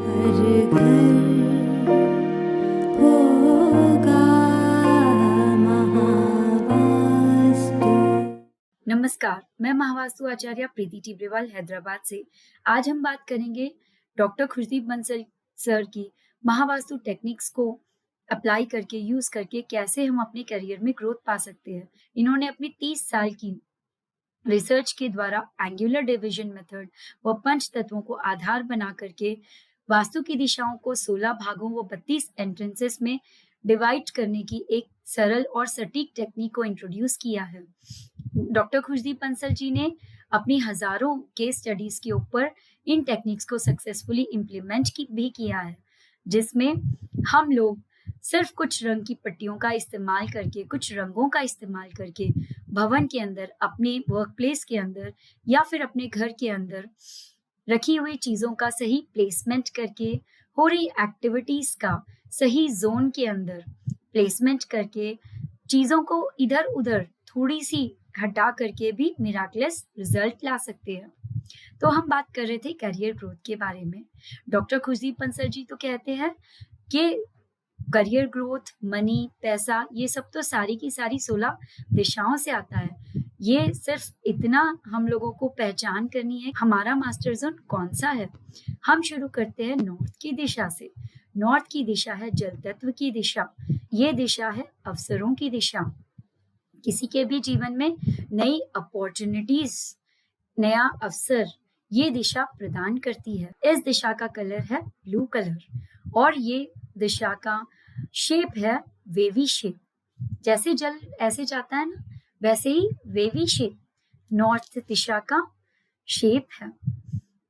हर घर होगा महावास्तु। नमस्कार, मैं महावास्तु आचार्य प्रीति टिब्रेवाल हैदराबाद से। आज हम बात करेंगे डॉक्टर खुशदीप बंसल सर की महावास्तु टेक्निक्स को अप्लाई करके यूज करके कैसे हम अपने करियर में ग्रोथ पा सकते हैं। इन्होंने अपनी 30 साल की रिसर्च के द्वारा एंगुलर डिवीजन मेथड व पंच तत्वों को आधार बना करके वास्तु की दिशाओं को 16 भागों व 32 एंट्रेंसेस में डिवाइड करने की एक सरल और सटीक टेक्निक को इंट्रोड्यूस किया है। डॉक्टर खुशदीप बंसल जी ने अपनी हजारों केस स्टडीज के ऊपर इन टेक्निक्स को सक्सेसफुली इम्प्लीमेंट भी किया है, जिसमें हम लोग सिर्फ कुछ रंग की पट्टियों का इस्तेमाल करके, कुछ रंगों का इस्तेमाल करके भवन के अंदर, अपने वर्क प्लेस के अंदर या फिर अपने घर के अंदर रखी हुई चीजों का सही प्लेसमेंट करके, हो रही एक्टिविटीज का सही जोन के अंदर प्लेसमेंट करके, चीजों को इधर उधर थोड़ी सी हटा करके भी मिराकलेस रिजल्ट ला सकते हैं। तो हम बात कर रहे थे करियर ग्रोथ के बारे में। डॉक्टर खुशदीप बंसल जी तो कहते हैं कि करियर ग्रोथ, मनी, पैसा, ये सब तो सारी की सारी 16 दिशाओं से आता है। ये सिर्फ इतना हम लोगों को पहचान करनी है हमारा मास्टर जोन कौन सा है। हम शुरू करते हैं नॉर्थ की दिशा से। नॉर्थ की दिशा है जल तत्व की दिशा। ये दिशा है अवसरों की दिशा। किसी के भी जीवन में नई अपॉर्चुनिटीज, नया अवसर ये दिशा प्रदान करती है। इस दिशा का कलर है ब्लू कलर और ये दिशा का शेप है वेवी शेप। जैसे जल ऐसे जाता है ना, वैसे ही वेवी शेप नॉर्थ दिशा का शेप है।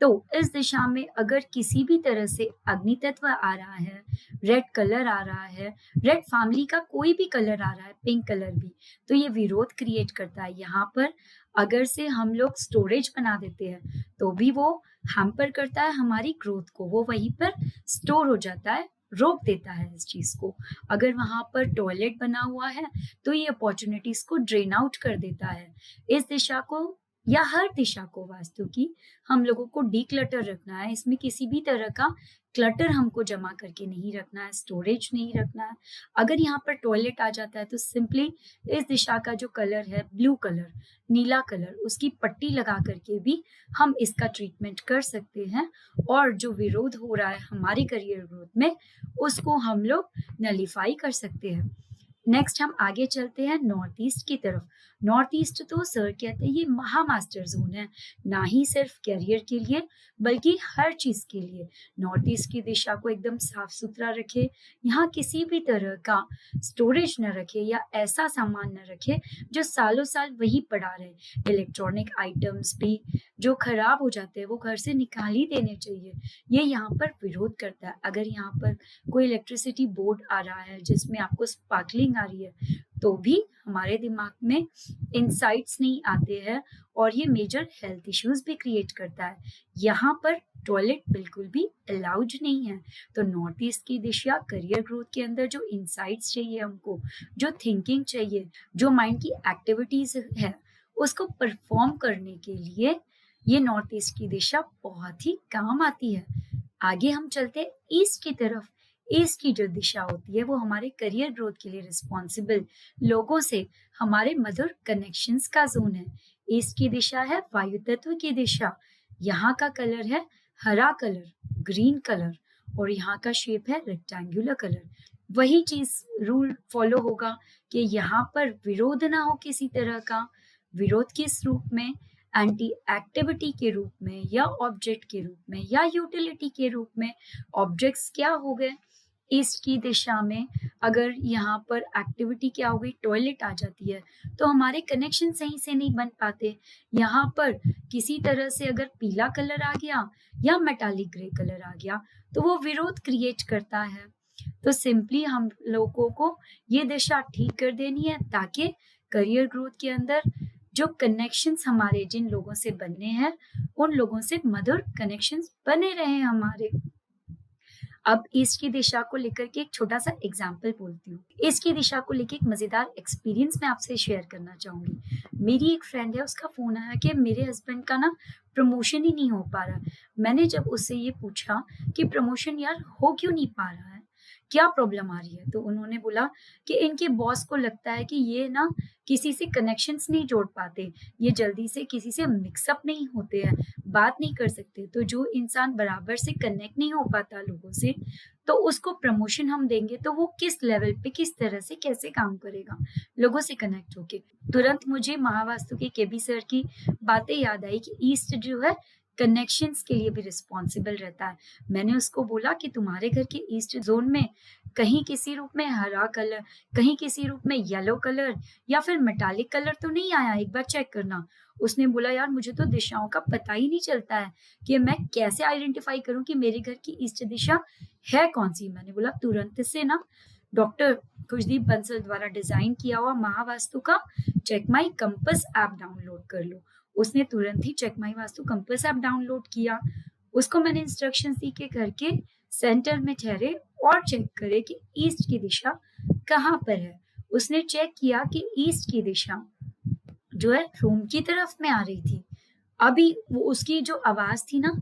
तो इस दिशा में अगर किसी भी तरह से अग्नि तत्व आ रहा है, रेड कलर आ रहा है, रेड फैमिली का कोई भी कलर आ रहा है, पिंक कलर भी, तो ये विरोध क्रिएट करता है। यहाँ पर अगर से हम लोग स्टोरेज बना देते हैं तो भी वो हैम्पर करता है हमारी ग्रोथ को, वो वहीं पर स्टोर हो जाता है, रोक देता है इस चीज को। अगर वहां पर टॉयलेट बना हुआ है तो ये अपॉर्चुनिटीज को ड्रेन आउट कर देता है। इस दिशा को या हर दिशा को वास्तु की हम लोगों को डीक्लटर रखना है। इसमें किसी भी तरह का क्लटर हमको जमा करके नहीं रखना है, स्टोरेज नहीं रखना है। अगर यहाँ पर टॉयलेट आ जाता है तो सिंपली इस दिशा का जो कलर है ब्लू कलर, नीला कलर, उसकी पट्टी लगा करके भी हम इसका ट्रीटमेंट कर सकते हैं और जो विरोध हो रहा है हमारे करियर ग्रोथ में उसको हम लोग नलीफाई कर सकते हैं। नेक्स्ट हम आगे चलते हैं नॉर्थ ईस्ट की तरफ। नॉर्थ ईस्ट तो सर कहते हैं ये महा मास्टर जोन है, ना ही सिर्फ करियर के लिए बल्कि हर चीज के लिए। नॉर्थ ईस्ट की दिशा को एकदम साफ सुथरा रखे, यहाँ किसी भी तरह का स्टोरेज न रखे या ऐसा सामान न रखे जो सालों साल वही पड़ा रहे। इलेक्ट्रॉनिक आइटम्स भी जो खराब हो जाते हैं वो घर से निकाल ही देने चाहिए। ये यहाँ पर विरोध करता है। अगर यहाँ पर कोई इलेक्ट्रिसिटी बोर्ड आ रहा है जिसमें आपको स्पार्कलिंग आ रही है तो भी हमारे दिमाग में इंसाइट्स नहीं आते हैं और ये मेजर हेल्थ इश्यूज भी क्रिएट करता है। यहाँ पर टॉयलेट बिल्कुल भी अलाउड नहीं है। तो नॉर्थ ईस्ट की दिशा करियर ग्रोथ के अंदर जो इंसाइट्स चाहिए हमको, जो थिंकिंग चाहिए, जो माइंड की एक्टिविटीज है उसको परफॉर्म करने के लिए ये नॉर्थ ईस्ट की दिशा बहुत ही काम आती है। आगे हम चलते हैं ईस्ट की तरफ। ईस्ट की जो दिशा होती है वो हमारे करियर ग्रोथ के लिए रिस्पॉन्सिबल लोगों से हमारे मधुर कनेक्शंस का जोन है। ईस्ट की दिशा है वायु तत्व की दिशा। यहाँ का कलर है हरा कलर, ग्रीन कलर और यहाँ का शेप है रेक्टेंगुलर कलर। वही चीज रूल फॉलो होगा कि यहाँ पर विरोध ना हो किसी तरह का। विरोध किस रूप में? एंटी एक्टिविटी के रूप में या ऑब्जेक्ट के रूप में या यूटिलिटी के रूप में। ऑब्जेक्ट्स क्या हो गए ईस्ट की दिशा में? अगर यहाँ पर एक्टिविटी क्या हो गई, टॉयलेट आ जाती है तो हमारे कनेक्शन सही से नहीं बन पाते। यहाँ पर किसी तरह से अगर पीला कलर आ गया या मेटालिक ग्रे कलर आ गया तो वो विरोध क्रिएट करता है। तो सिंपली हम लोगों को ये दिशा ठीक कर देनी है ताकि करियर ग्रोथ के अंदर जो कनेक्शंस हमारे जिन लोगों से बनने हैं उन लोगों से मधुर कनेक्शंस बने रहे हमारे। अब ईस्ट की दिशा को लेकर के एक छोटा-सा एग्ज़ाम्पल बोलती हूँ। ईस्ट की दिशा को लेके एक मज़ेदार एक्सपीरियंस मैं आपसे शेयर करना चाहूँगी। मेरी एक फ्रेंड है, उसका फ़ोन आया कि मेरे हस्बैंड का ना प्रमोशन ही नहीं हो पा रहा है। मैंने जब उससे ये पूछा कि प्रमोशन यार हो क्यों नहीं पा रहा है? क्या प्रॉब्लम आ रही है? तो उन्होंने बोला कि इनके बॉस को लगता है कि ये ना किसी से कनेक्शंस नहीं जोड़ पाते, ये जल्दी से किसी से मिक्स अप नहीं होते हैं, बात नहीं कर सकते। तो जो इंसान बराबर से कनेक्ट नहीं हो पाता लोगों से, तो उसको प्रमोशन हम देंगे तो वो किस लेवल पे, किस तरह से, कैसे काम करेगा लोगों से कनेक्ट होके। तुरंत मुझे महावास्तु के केबी सर की बातें याद आई कि ईस्ट जो है कनेक्शंस के लिए भी रिस्पॉन्सिबल रहता है। मैंने उसको बोला कि तुम्हारे घर के ईस्ट ज़ोन में कहीं किसी रूप में हरा कलर, कहीं किसी रूप में येलो कलर या फिर मेटालिक कलर तो नहीं आया, एक बार चेक करना। उसने बोला यार मुझे तो दिशाओं का पता ही नहीं चलता है कि मैं कैसे आइडेंटिफ़ाई करूँ कि मेरे घर की ईस्ट दिशा है कौन-सी? मैंने बोला तुरंत से ना डॉक्टर खुशदीप बंसल द्वारा डिज़ाइन किया हुआ महावास्तु का check my compass app download कर लो। उसने तुरंत ही check my Vastu compass app download किया। उसको मैंने इंस्ट्रक्शंस दी के करके सेंटर में ठहरे और चेक करे कि ईस्ट की दिशा कहाँ पर है। उसने चेक किया कि ईस्ट की दिशा जो है रूम की तरफ में आ रही थी। अभी वो उसकी जो आवाज़ थी ना,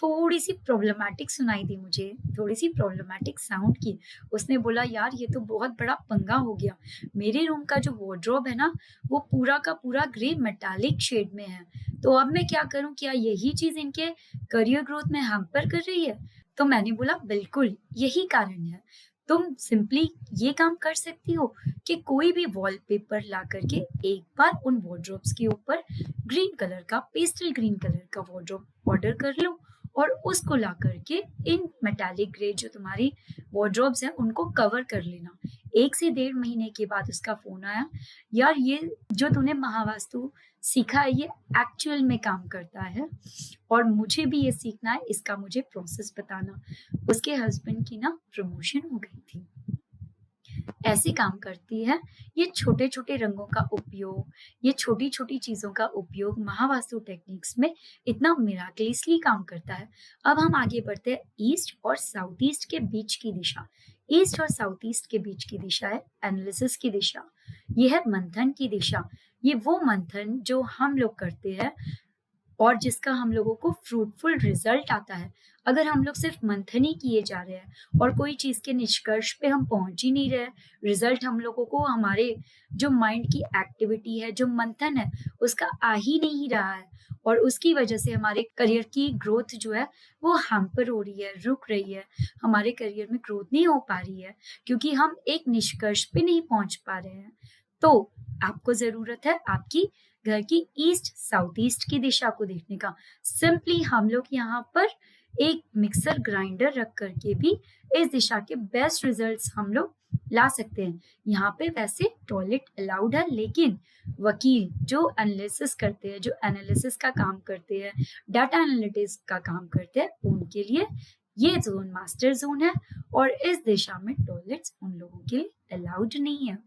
थोड़ी-सी प्रॉब्लमैटिक सुनाई दी मुझे, थोड़ी-सी प्रॉब्लमैटिक साउंड की। उसने बोला, "यार, ये तो बहुत बड़ा पंगा हो गया। मेरे रूम का जो वार्डरोब है ना, वो पूरा का पूरा ग्रे मेटालिक शेड में है। तो अब मैं क्या करूँ? क्या यही चीज़ इनके करियर ग्रोथ में हैम्पर कर रही है?" तो मैंने बोला, "बिल्कुल, यही कारण है। तुम सिंपली ये काम कर सकती हो कि कोई भी वॉलपेपर ला कर के एक बार उन वार्डरोब्स के ऊपर ग्रीन कलर का पेस्टल ग्रीन कलर का वार्डरोब ऑर्डर कर लो और उसको ला करके इन मेटालिक ग्रे जो तुम्हारी वार्डरोब्स हैं उनको कवर कर लेना। 1 से डेढ़ महीने के बाद उसका फ़ोन आया, "यार ये जो तूने महावास्तु सीखा है ये एक्चुअल में काम करता है और मुझे भी ये सीखना है, इसका मुझे प्रोसेस बताना।" उसके हस्बैंड की ना प्रमोशन हो गई थी। ऐसे काम करती है। ये छोटे-छोटे रंगों का उपयोग, ये छोटी-छोटी चीज़ों का उपयोग महावास्तु टेक्निक्स में इतना मिराकलियसली काम करता है। अब हम आगे बढ़ते हैं ईस्ट और साउथ ईस्ट के बीच की दिशा। ईस्ट और साउथ ईस्ट के बीच की दिशा है एनालिसिस की दिशा। ये है मंथन की दिशा। ये वो मंथन जो हम लोग करते हैं और जिसका हम लोगों को फ्रूटफुल रिजल्ट आता है। अगर हम लोग सिर्फ मंथन ही किए जा रहे हैं और कोई चीज़ के निष्कर्ष पे हम पहुँच ही नहीं रहे, रिजल्ट हम लोगों को हमारे जो माइंड की एक्टिविटी है, जो मंथन है, उसका आ ही नहीं रहा है और उसकी वजह से हमारे करियर की ग्रोथ जो है, वो हैम्पर हो रही है, रुक रही है। हमारे करियर में ग्रोथ नहीं हो पा रही है क्योंकि हम एक निष्कर्ष पे नहीं पहुँच पा रहे हैं। तो आपको ज़रूरत है आपकी घर की ईस्ट साउथ ईस्ट की दिशा को देखने का। सिंपली हम लोग यहाँ पर एक मिक्सर ग्राइंडर रख कर के भी इस दिशा के बेस्ट रिजल्ट्स हम लोग ला सकते हैं। यहाँ पे वैसे टॉयलेट अलाउड है लेकिन वकील जो एनालिसिस करते हैं, जो एनालिसिस का काम करते हैं, डाटा एनालिटिक्स का काम करते हैं, उनके लिए ये ज़ोन मास्टर ज़ोन है और इस दिशा में टॉयलेट्स उन लोगों के लिए अलाउड नहीं है।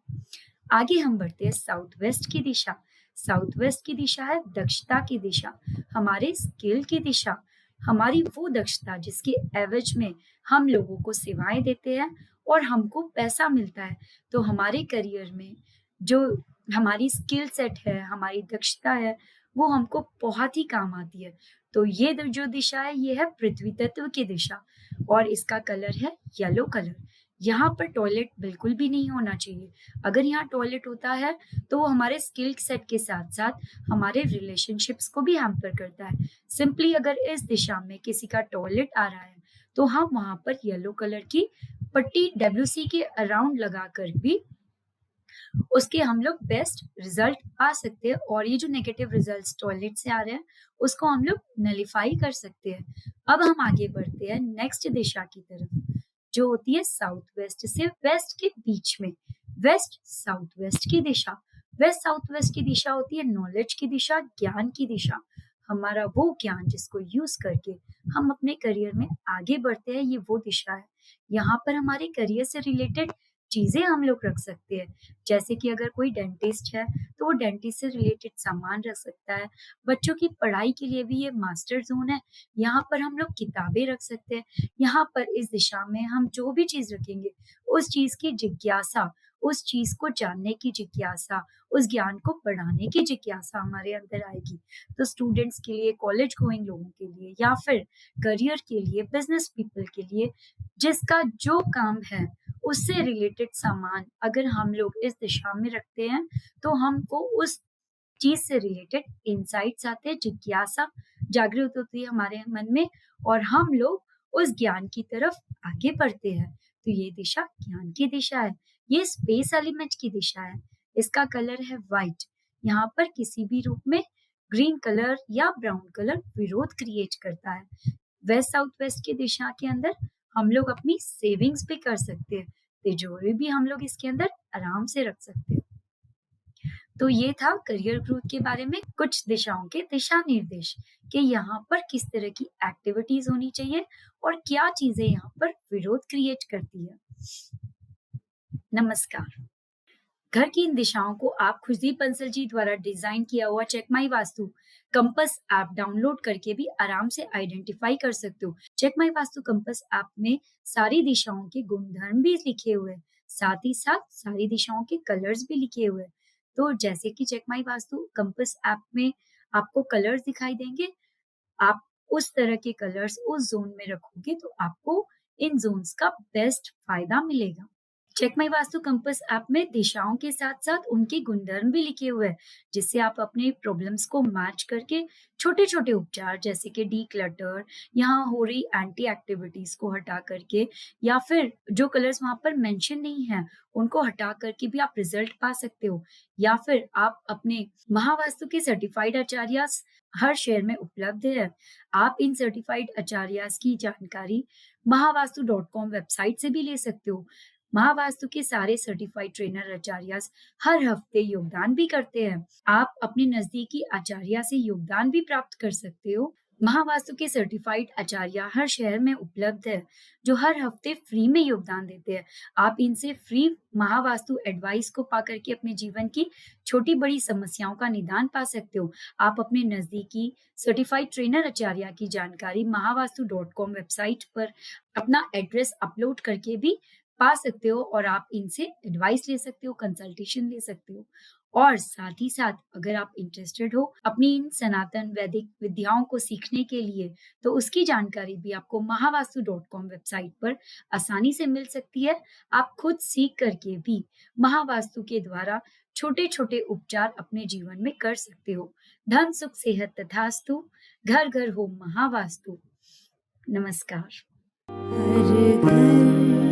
आगे हम बढ़ते हैं साउथ वेस्ट की दिशा। साउथ वेस्ट की दिशा है दक्षता की दिशा, हमारे स्किल की दिशा, हमारी वो दक्षता जिसके एवज में हम लोगों को सेवाएं देते हैं और हमको पैसा मिलता है। तो हमारे करियर में जो हमारी स्किल सेट है, हमारी दक्षता है, वो हमको बहुत ही काम आती है। तो ये जो दिशा है ये है पृथ्वी तत्व की दिशा और इसका कलर है येलो कलर। यहाँ पर टॉयलेट बिल्कुल भी नहीं होना चाहिए। अगर यहाँ टॉयलेट होता है तो वो हमारे स्किल सेट के साथ-साथ हमारे रिलेशनशिप्स को भी हैम्पर करता है। सिंपली अगर इस दिशा में किसी का टॉयलेट आ रहा है, तो हम वहाँ पर येलो कलर की पट्टी डब्ल्यूसी के अराउंड लगाकर भी उसके हम लोग बेस्ट रिजल्ट पा सकते हैं और ये जो नेगेटिव रिजल्ट्स टॉयलेट से आ रहे हैं, उसको हम लोग नलिफाई कर सकते हैं। अब हम आगे बढ़ते हैं नेक्स्ट दिशा की तरफ, जो होती है साउथ वेस्ट से वेस्ट के बीच में। वेस्ट साउथ वेस्ट की दिशा, वेस्ट साउथ वेस्ट की दिशा होती है नॉलेज की दिशा, ज्ञान की दिशा। हमारा वो ज्ञान जिसको यूज करके हम अपने करियर में आगे बढ़ते हैं, ये वो दिशा है। यहाँ पर हमारे करियर से रिलेटेड चीज़ें हम लोग रख सकते हैं। जैसे कि अगर कोई डेंटिस्ट है, तो वो डेंटिस्ट से रिलेटेड सामान रख सकता है। बच्चों की पढ़ाई के लिए भी ये मास्टर ज़ोन है, यहाँ पर हम लोग किताबें रख सकते हैं। यहाँ पर इस दिशा में हम जो भी चीज़ रखेंगे, उस चीज़ की जिज्ञासा, उस चीज़ को जानने की जिज्ञासा, उस ज्ञान को बढ़ाने की जिज्ञासा हमारे अंदर आएगी। तो स्टूडेंट्स के लिए, कॉलेज गोइंग लोगों के लिए या फिर करियर के लिए, बिज़नेस पीपल के लिए, जिसका जो काम है, उससे रिलेटेड सामान अगर हम लोग इस दिशा में रखते हैं, तो हमको उस चीज़ से रिलेटेड इनसाइट्स आते हैं, जिज्ञासा जागृत होती है हमारे मन में और हम लोग उस ज्ञान की तरफ आगे बढ़ते हैं। तो ये दिशा ज्ञान की दिशा है, ये स्पेस एलिमेंट की दिशा है। इसका कलर है व्हाइट। यहाँ पर किसी भी रूप में ग्रीन कलर या ब्राउन कलर विरोध क्रिएट करता है। वेस्ट साउथ वेस्ट की दिशा के अंदर हम लोग अपनी सेविंग्स भी कर सकते हैं। तिजोरी भी हम लोग इसके अंदर आराम से रख सकते हैं। तो ये था करियर ग्रोथ के बारे में कुछ दिशाओं के दिशा निर्देश कि यहाँ पर किस तरह की एक्टिविटीज होनी चाहिए और क्या चीजें यहाँ पर विरोध क्रिएट करती है। नमस्कार। घर की इन दिशाओं को आप खुशदीप बंसल जी द्वारा डिजाइन किया हुआ check my Vastu compass app download करके भी आराम से आइडेंटिफाई कर सकते हो। Check my Vastu compass app में सारी दिशाओं के गुणधर्म भी लिखे हुए हैं, साथ ही साथ सारी दिशाओं के कलर्स भी लिखे हुए हैं। तो जैसे कि check my Vastu compass app में आपको कलर्स दिखाई देंगे, आप उस तरह के कलर्स उस जोन में रखोगे तो आपको इन जोन्स का बेस्ट फायदा मिलेगा। Check my Vastu compass app में दिशाओं के साथ साथ उनके गुणधर्म भी लिखे हुए हैं, जिससे आप अपने प्रॉब्लम्स को मैच करके छोटे छोटे उपचार जैसे कि डी क्लटर, यहाँ हो रही एंटी एक्टिविटीज को हटा करके या फिर जो कलर्स वहां पर मेंशन नहीं है उनको हटा करके भी आप रिजल्ट पा सकते हो। या फिर आप अपने महावास्तु के सर्टिफाइड आचार्यास हर शहर में उपलब्ध है। आप इन सर्टिफाइड आचार्यास की जानकारी महावास्तु.com वेबसाइट से भी ले सकते हो। महावास्तु के सारे सर्टिफाइड ट्रेनर आचार्यास हर हफ्ते योगदान भी करते हैं। आप अपने नजदीकी आचार्य से योगदान भी प्राप्त कर सकते हो। महावास्तु के सर्टिफाइड आचार्य हर शहर में उपलब्ध है, जो हर हफ्ते फ्री में योगदान देते हैं। आप इनसे फ्री महावास्तु एडवाइस को पा करके अपने जीवन की छोटी बड़ी समस्याओं का निदान पा सकते हो। आप अपने नजदीकी सर्टिफाइड ट्रेनर आचार्य की जानकारी महावास्तु.com वेबसाइट पर अपना एड्रेस अपलोड करके भी पा सकते हो और आप इनसे एडवाइस ले सकते हो, कंसल्टेशन ले सकते हो। और साथ ही साथ अगर आप इंटरेस्टेड हो अपनी इन सनातन वैदिक विद्याओं को सीखने के लिए, तो उसकी जानकारी भी आपको महावास्तु.com वेबसाइट पर आसानी से मिल सकती है। आप खुद सीख करके भी महावास्तु के द्वारा छोटे छोटे उपचार अपने जीवन में कर सकते हो। धन सुख सेहत तथास्तु, घर घर हो महावास्तु। नमस्कार। हर घर